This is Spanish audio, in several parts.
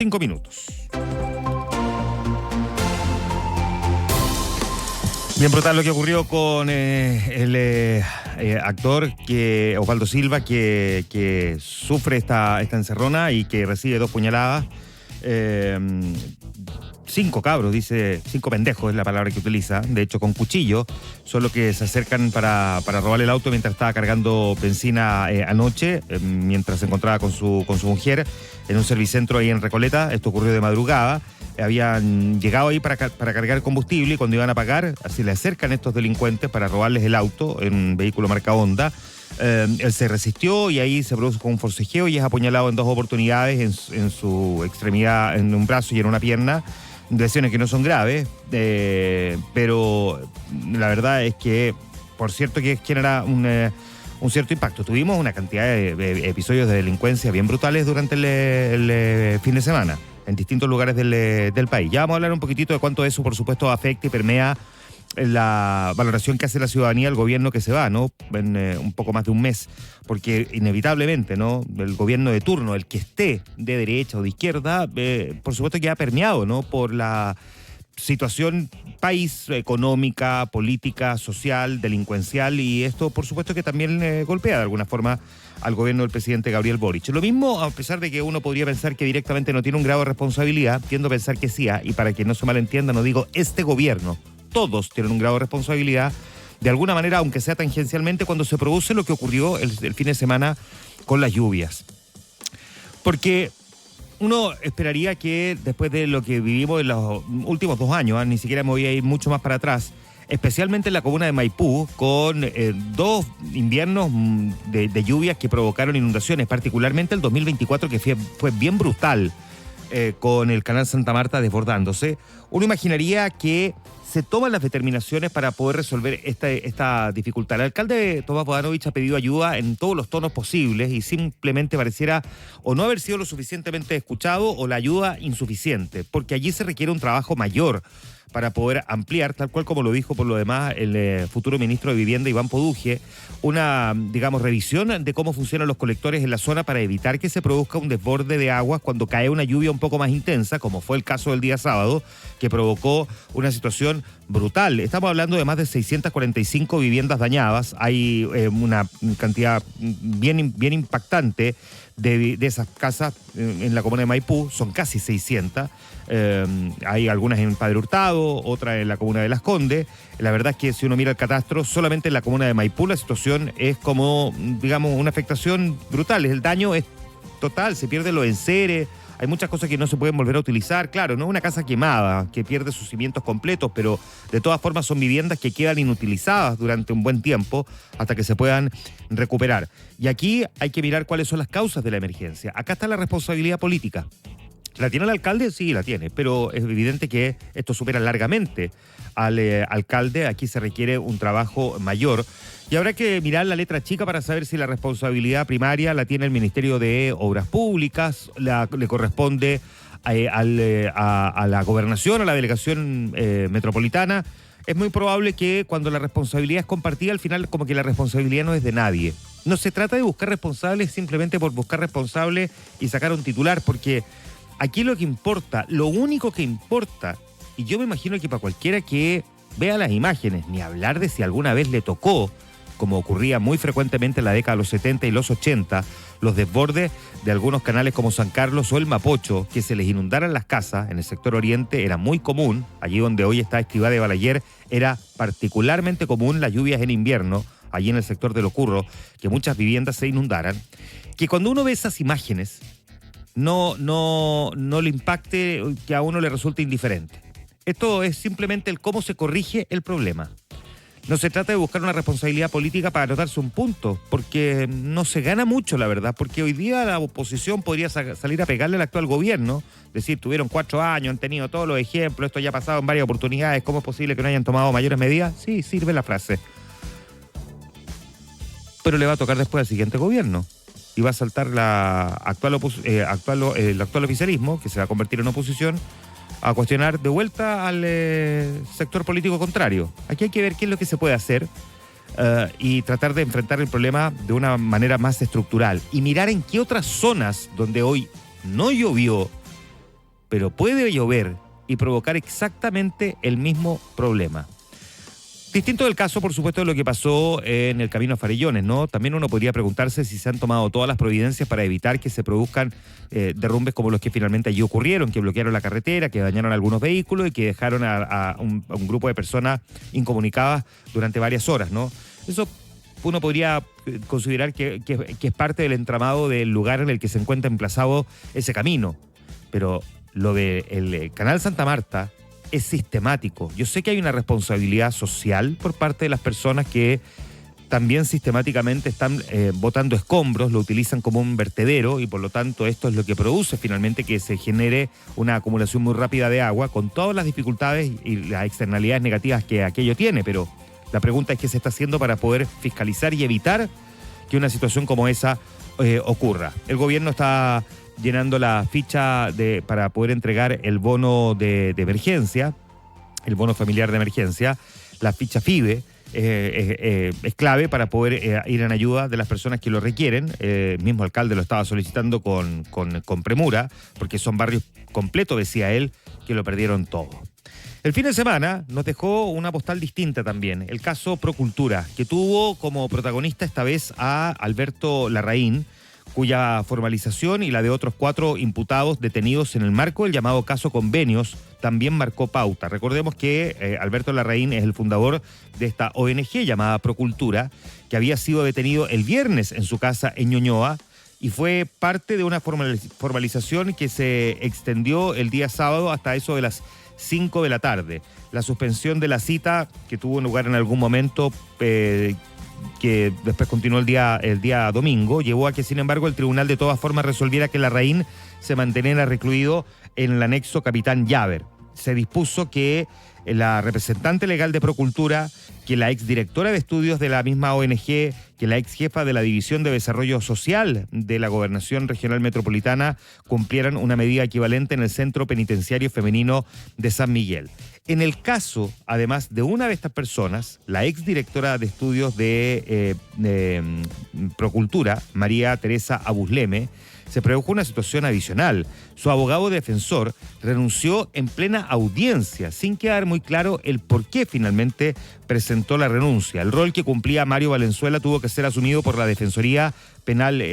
5 minutos. Bien brutal lo que ocurrió con el actor Osvaldo Silva, que sufre esta encerrona y que recibe 2 puñaladas. 5 cabros, dice, 5 pendejos es la palabra que utiliza, de hecho con cuchillo, son los que se acercan para robarle el auto mientras estaba cargando benzina anoche, mientras se encontraba con su mujer en un servicentro ahí en Recoleta. Esto ocurrió de madrugada. Habían llegado ahí para cargar combustible y cuando iban a pagar, así le acercan estos delincuentes para robarles el auto en un vehículo marca Honda. Él se resistió y ahí se produjo un forcejeo y es apuñalado en 2 oportunidades en su extremidad, en un brazo y en una pierna. Lesiones que no son graves, pero la verdad es que, por cierto, que genera un cierto impacto. Tuvimos una cantidad de episodios de delincuencia bien brutales durante el fin de semana en distintos lugares del país. Ya vamos a hablar un poquitito de cuánto eso, por supuesto, afecta y permea la valoración que hace la ciudadanía al gobierno que se va, ¿no? En un poco más de un mes, porque inevitablemente, ¿no? El gobierno de turno, el que esté de derecha o de izquierda, por supuesto queda permeado, ¿no? Por la situación país, económica, política, social, delincuencial, y esto por supuesto que también golpea de alguna forma al gobierno del presidente Gabriel Boric. Lo mismo, a pesar de que uno podría pensar que directamente no tiene un grado de responsabilidad, tiendo a pensar que sí, y para que no se malentienda, no digo este gobierno, todos tienen un grado de responsabilidad, de alguna manera, aunque sea tangencialmente, cuando se produce lo que ocurrió el fin de semana con las lluvias. Porque uno esperaría que después de lo que vivimos en los últimos 2 años, ni siquiera me voy a ir mucho más para atrás, especialmente en la comuna de Maipú, con 2 inviernos de lluvias que provocaron inundaciones, particularmente el 2024, que fue bien brutal, con el canal Santa Marta desbordándose. Uno imaginaría que se toman las determinaciones para poder resolver esta dificultad. El alcalde Tomás Bodanovich ha pedido ayuda en todos los tonos posibles y simplemente pareciera o no haber sido lo suficientemente escuchado o la ayuda insuficiente, porque allí se requiere un trabajo mayor para poder ampliar, tal cual como lo dijo por lo demás el futuro ministro de Vivienda, Iván Poduje, una, digamos, revisión de cómo funcionan los colectores en la zona para evitar que se produzca un desborde de aguas cuando cae una lluvia un poco más intensa, como fue el caso del día sábado, que provocó una situación brutal. Estamos hablando de más de 645 viviendas dañadas. Hay una cantidad bien impactante de esas casas en la comuna de Maipú, son casi 600. Hay algunas en Padre Hurtado, otras en la comuna de Las Condes. La verdad es que si uno mira el catastro, solamente en la comuna de Maipú la situación es como, digamos, una afectación brutal. El daño es total, se pierden los enseres, hay muchas cosas que no se pueden volver a utilizar. Claro, no es una casa quemada que pierde sus cimientos completos, pero de todas formas son viviendas que quedan inutilizadas durante un buen tiempo hasta que se puedan recuperar. Y aquí hay que mirar cuáles son las causas de la emergencia. Acá está la responsabilidad política. ¿La tiene el alcalde? Sí, la tiene, pero es evidente que esto supera largamente al alcalde. Aquí se requiere un trabajo mayor y habrá que mirar la letra chica para saber si la responsabilidad primaria la tiene el Ministerio de Obras Públicas, le corresponde a la gobernación, a la delegación metropolitana. Es muy probable que cuando la responsabilidad es compartida, al final como que la responsabilidad no es de nadie. No se trata de buscar responsables simplemente por buscar responsables y sacar un titular, porque aquí lo que importa, lo único que importa, y yo me imagino que para cualquiera que vea las imágenes, ni hablar de si alguna vez le tocó, como ocurría muy frecuentemente en la década de los 70 y los 80, los desbordes de algunos canales como San Carlos o el Mapocho, que se les inundaran las casas en el sector oriente, era muy común. Allí donde hoy está Escribá de Balaguer, era particularmente común las lluvias en invierno, allí en el sector de Locurro, que muchas viviendas se inundaran. Que cuando uno ve esas imágenes, no le impacte, que a uno le resulte indiferente. Esto es simplemente el cómo se corrige el problema. No se trata de buscar una responsabilidad política para anotarse un punto, porque no se gana mucho, la verdad, porque hoy día la oposición podría salir a pegarle al actual gobierno, decir, tuvieron 4 años, han tenido todos los ejemplos, esto ya ha pasado en varias oportunidades, ¿cómo es posible que no hayan tomado mayores medidas? Sí, sirve la frase. Pero le va a tocar después al siguiente gobierno. Y va a saltar el actual oficialismo, que se va a convertir en oposición, a cuestionar de vuelta al sector político contrario. Aquí hay que ver qué es lo que se puede hacer y tratar de enfrentar el problema de una manera más estructural y mirar en qué otras zonas donde hoy no llovió pero puede llover y provocar exactamente el mismo problema. Distinto del caso, por supuesto, de lo que pasó en el camino a Farellones, ¿no? También uno podría preguntarse si se han tomado todas las providencias para evitar que se produzcan derrumbes como los que finalmente allí ocurrieron, que bloquearon la carretera, que dañaron algunos vehículos y que dejaron a un grupo de personas incomunicadas durante varias horas, ¿no? Eso uno podría considerar que es parte del entramado del lugar en el que se encuentra emplazado ese camino. Pero lo del Canal Santa Marta es sistemático. Yo sé que hay una responsabilidad social por parte de las personas que también sistemáticamente están botando escombros, lo utilizan como un vertedero y por lo tanto esto es lo que produce finalmente que se genere una acumulación muy rápida de agua con todas las dificultades y las externalidades negativas que aquello tiene, pero la pregunta es qué se está haciendo para poder fiscalizar y evitar que una situación como esa ocurra. El gobierno está llenando la ficha para poder entregar el bono de emergencia, el bono familiar de emergencia, la ficha FIBE. Es clave para poder ir en ayuda de las personas que lo requieren. El mismo alcalde lo estaba solicitando con premura, porque son barrios completos, decía él, que lo perdieron todo. El fin de semana nos dejó una postal distinta también, el caso Procultura, que tuvo como protagonista esta vez a Alberto Larraín, cuya formalización y la de otros 4 imputados detenidos en el marco del llamado caso Convenios también marcó pauta. Recordemos que Alberto Larraín es el fundador de esta ONG llamada Procultura, que había sido detenido el viernes en su casa en Ñuñoa y fue parte de una formalización que se extendió el día sábado hasta eso de las 5 de la tarde. La suspensión de la cita, que tuvo lugar en algún momento, que después continuó el día domingo, llevó a que, sin embargo, el tribunal de todas formas resolviera que Larraín se manteniera recluido en el anexo Capitán Llaver. Se dispuso que la representante legal de Procultura, que la exdirectora de estudios de la misma ONG, que la ex jefa de la División de Desarrollo Social de la Gobernación Regional Metropolitana cumplieran una medida equivalente en el Centro Penitenciario Femenino de San Miguel. En el caso, además de una de estas personas, la exdirectora de estudios de Procultura, María Teresa Abusleme, se produjo una situación adicional. Su abogado defensor renunció en plena audiencia, sin quedar muy claro el por qué finalmente presentó la renuncia. El rol que cumplía Mario Valenzuela tuvo que ser asumido por la Defensoría Penal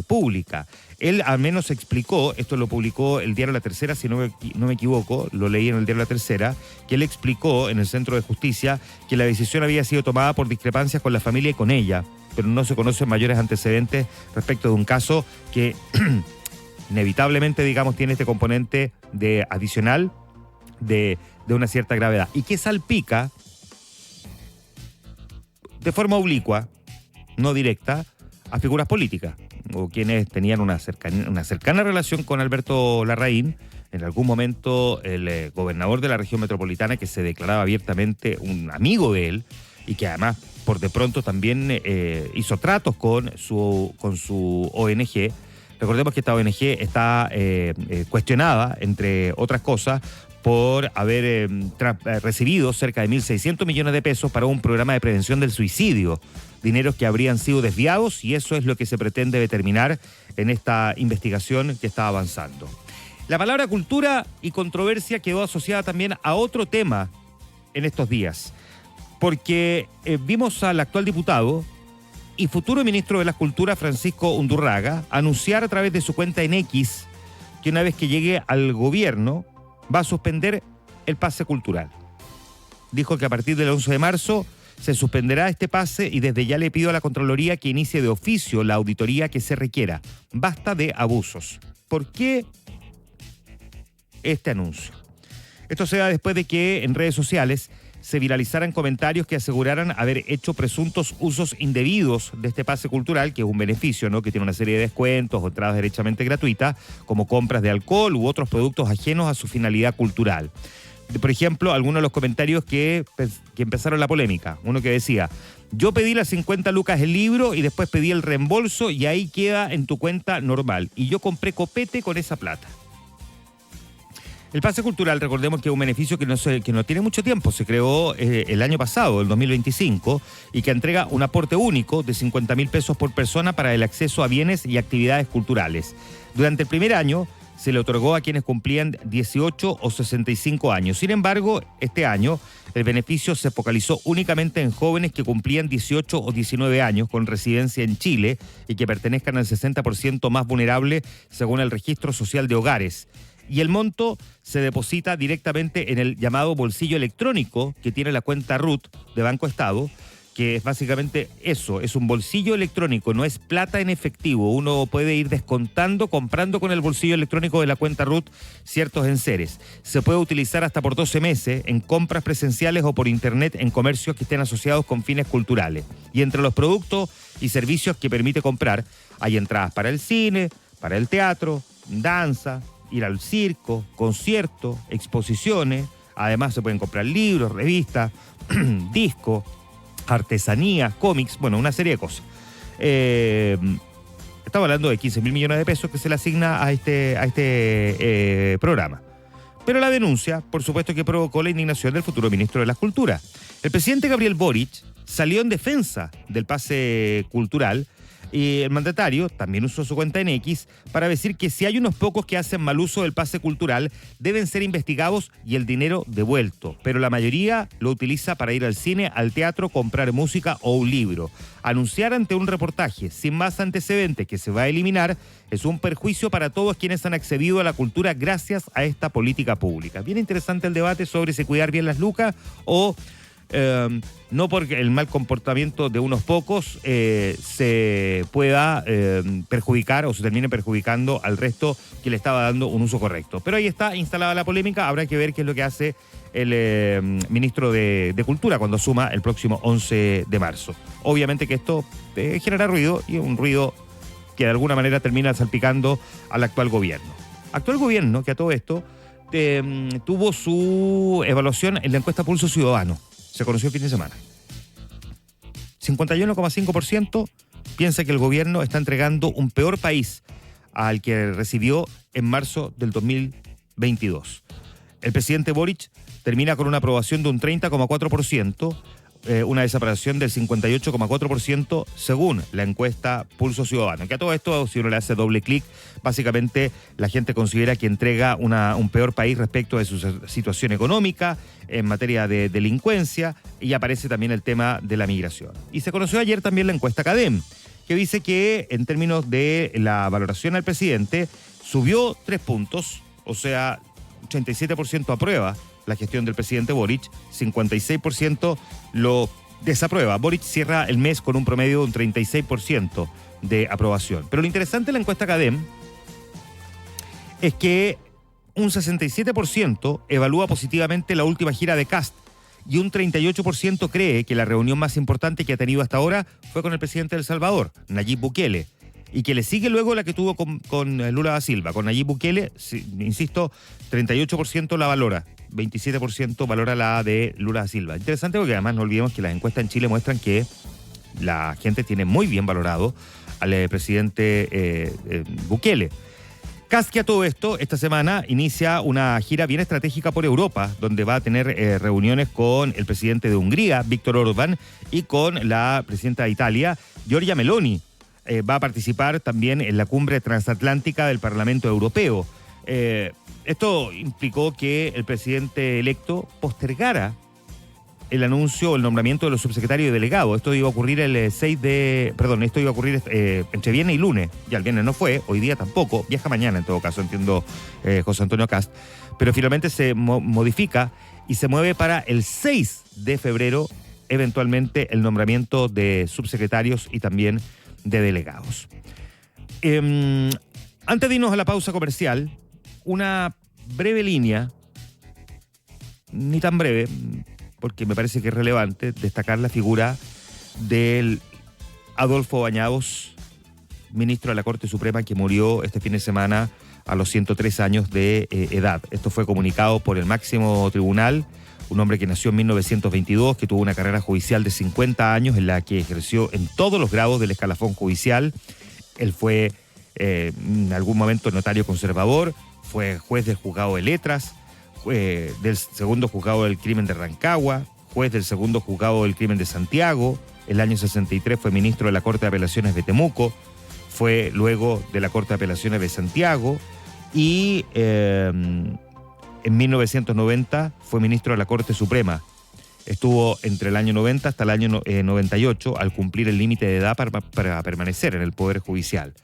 Pública. Él al menos explicó, esto lo publicó el diario La Tercera, si no me equivoco, lo leí en el diario La Tercera, que él explicó en el Centro de Justicia que la decisión había sido tomada por discrepancias con la familia y con ella, pero no se conocen mayores antecedentes respecto de un caso que inevitablemente, digamos, tiene este componente de adicional de una cierta gravedad y que salpica de forma oblicua, no directa, a figuras políticas o quienes tenían una cercana relación con Alberto Larraín. En algún momento el gobernador de la región metropolitana, que se declaraba abiertamente un amigo de él y que además por de pronto también hizo tratos con su ONG. Recordemos que esta ONG está cuestionada, entre otras cosas, por haber recibido cerca de 1.600 millones de pesos para un programa de prevención del suicidio, dineros que habrían sido desviados, y eso es lo que se pretende determinar en esta investigación que está avanzando. La palabra cultura y controversia quedó asociada también a otro tema en estos días, porque vimos al actual diputado y futuro ministro de las Culturas, Francisco Undurraga, anunciar a través de su cuenta en X que una vez que llegue al gobierno va a suspender el pase cultural. Dijo que a partir del 11 de marzo se suspenderá este pase y desde ya le pido a la Contraloría que inicie de oficio la auditoría que se requiera. Basta de abusos. ¿Por qué este anuncio? Esto se da después de que en redes sociales se viralizaran comentarios que aseguraran haber hecho presuntos usos indebidos de este pase cultural, que es un beneficio, ¿no?, que tiene una serie de descuentos o entradas derechamente gratuitas, como compras de alcohol u otros productos ajenos a su finalidad cultural. Por ejemplo, algunos de los comentarios que empezaron la polémica. Uno que decía: yo pedí las 50 lucas el libro y después pedí el reembolso y ahí queda en tu cuenta normal. Y yo compré copete con esa plata. El pase cultural, recordemos que es un beneficio que no tiene mucho tiempo, se creó el año pasado, el 2025, y que entrega un aporte único de 50.000 pesos por persona para el acceso a bienes y actividades culturales. Durante el primer año se le otorgó a quienes cumplían 18 o 65 años. Sin embargo, este año el beneficio se focalizó únicamente en jóvenes que cumplían 18 o 19 años con residencia en Chile y que pertenezcan al 60% más vulnerable según el Registro Social de Hogares. Y el monto se deposita directamente en el llamado bolsillo electrónico que tiene la cuenta RUT de Banco Estado, que es básicamente eso, es un bolsillo electrónico, no es plata en efectivo. Uno puede ir descontando, comprando con el bolsillo electrónico de la cuenta RUT ciertos enseres. Se puede utilizar hasta por 12 meses en compras presenciales o por internet en comercios que estén asociados con fines culturales. Y entre los productos y servicios que permite comprar, hay entradas para el cine, para el teatro, danza, ir al circo, conciertos, exposiciones. Además se pueden comprar libros, revistas, discos, artesanías, cómics, bueno, una serie de cosas. Estamos hablando de 15.000 millones de pesos que se le asigna a este programa. Pero la denuncia, por supuesto, que provocó la indignación del futuro ministro de las Culturas. El presidente Gabriel Boric salió en defensa del pase cultural y el mandatario también usó su cuenta en X para decir que si hay unos pocos que hacen mal uso del pase cultural, deben ser investigados y el dinero devuelto. Pero la mayoría lo utiliza para ir al cine, al teatro, comprar música o un libro. Anunciar ante un reportaje sin más antecedentes que se va a eliminar es un perjuicio para todos quienes han accedido a la cultura gracias a esta política pública. Bien interesante el debate sobre si cuidar bien las lucas o no porque el mal comportamiento de unos pocos se pueda perjudicar o se termine perjudicando al resto que le estaba dando un uso correcto. Pero ahí está instalada la polémica, habrá que ver qué es lo que hace el ministro de Cultura cuando asuma el próximo 11 de marzo. Obviamente que esto genera ruido y un ruido que de alguna manera termina salpicando al actual gobierno. Actual gobierno que a todo esto tuvo su evaluación en la encuesta Pulso Ciudadano. Se conoció el fin de semana. 51,5% piensa que el gobierno está entregando un peor país al que recibió en marzo del 2022. El presidente Boric termina con una aprobación de un 30,4%, una desaprobación del 58,4% según la encuesta Pulso Ciudadano. Que a todo esto, si uno le hace doble clic, básicamente la gente considera que entrega un peor país respecto de su situación económica, en materia de delincuencia, y aparece también el tema de la migración. Y se conoció ayer también la encuesta CADEM, que dice que en términos de la valoración al presidente, subió 3 puntos, o sea, 87% aprueba la gestión del presidente Boric, 56% lo desaprueba. Boric cierra el mes con un promedio de un 36% de aprobación. Pero lo interesante de la encuesta CADEM es que un 67% evalúa positivamente la última gira de Kast y un 38% cree que la reunión más importante que ha tenido hasta ahora fue con el presidente de El Salvador, Nayib Bukele, y que le sigue luego la que tuvo con Lula da Silva. Con Nayib Bukele, insisto, 38% la valora, 27% valora la de Lula da Silva. Interesante porque además no olvidemos que las encuestas en Chile muestran que la gente tiene muy bien valorado al presidente Bukele. Kast, que a todo esto, esta semana inicia una gira bien estratégica por Europa, donde va a tener reuniones con el presidente de Hungría, Víctor Orbán, y con la presidenta de Italia, Giorgia Meloni. Va a participar también en la cumbre transatlántica del Parlamento Europeo. Esto implicó que el presidente electo postergara el anuncio o el nombramiento de los subsecretarios y delegados. Esto iba a ocurrir entre viernes y lunes. Ya el viernes no fue, hoy día tampoco, viaja mañana en todo caso, entiendo, José Antonio Kast. Pero finalmente se modifica y se mueve para el 6 de febrero, eventualmente, el nombramiento de subsecretarios y también de delegados. Antes de irnos a la pausa comercial, una breve línea, ni tan breve, porque me parece que es relevante destacar la figura del Adolfo Bañados, ministro de la Corte Suprema, que murió este fin de semana a los 103 años de edad. Esto fue comunicado por el máximo tribunal, un hombre que nació en 1922, que tuvo una carrera judicial de 50 años en la que ejerció en todos los grados del escalafón judicial. Él fue en algún momento notario conservador, fue juez del juzgado de letras, del segundo juzgado del crimen de Rancagua, juez del segundo juzgado del crimen de Santiago. El año 63 fue ministro de la Corte de Apelaciones de Temuco, fue luego de la Corte de Apelaciones de Santiago, y en 1990 fue ministro de la Corte Suprema. Estuvo entre el año 90 hasta el año 98 al cumplir el límite de edad para permanecer en el Poder Judicial.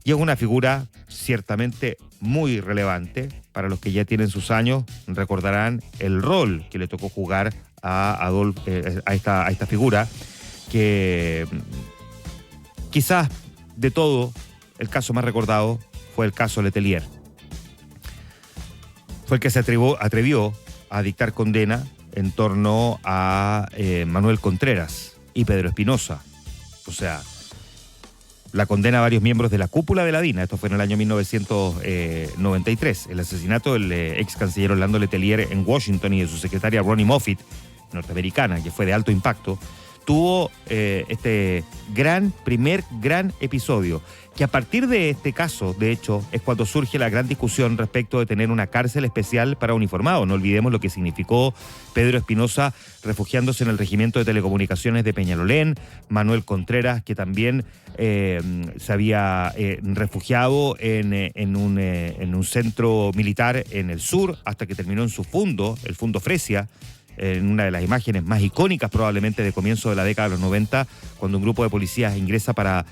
Y es una figura ciertamente muy relevante. Para los que ya tienen sus años, recordarán el rol que le tocó jugar a esta figura, que quizás de todo, el caso más recordado fue el caso Letelier. Fue el que se atrevió a dictar condena en torno a Manuel Contreras y Pedro Espinosa. O sea, la condena a varios miembros de la cúpula de la DINA. Esto fue en el año 1993. El asesinato del ex canciller Orlando Letelier en Washington y de su secretaria Ronnie Moffitt, norteamericana, que fue de alto impacto, tuvo este primer gran episodio, que a partir de este caso, de hecho, es cuando surge la gran discusión respecto de tener una cárcel especial para uniformados. No olvidemos lo que significó Pedro Espinosa refugiándose en el Regimiento de Telecomunicaciones de Peñalolén, Manuel Contreras, que también se había refugiado en un centro militar en el sur, hasta que terminó en su fundo, el Fundo Fresia, en una de las imágenes más icónicas probablemente de comienzo de la década de los 90, cuando un grupo de policías ingresa para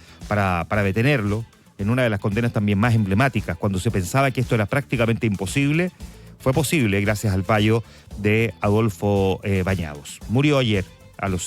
detenerlo, en una de las condenas también más emblemáticas, cuando se pensaba que esto era prácticamente imposible, fue posible gracias al fallo de Adolfo Bañados. Murió ayer a los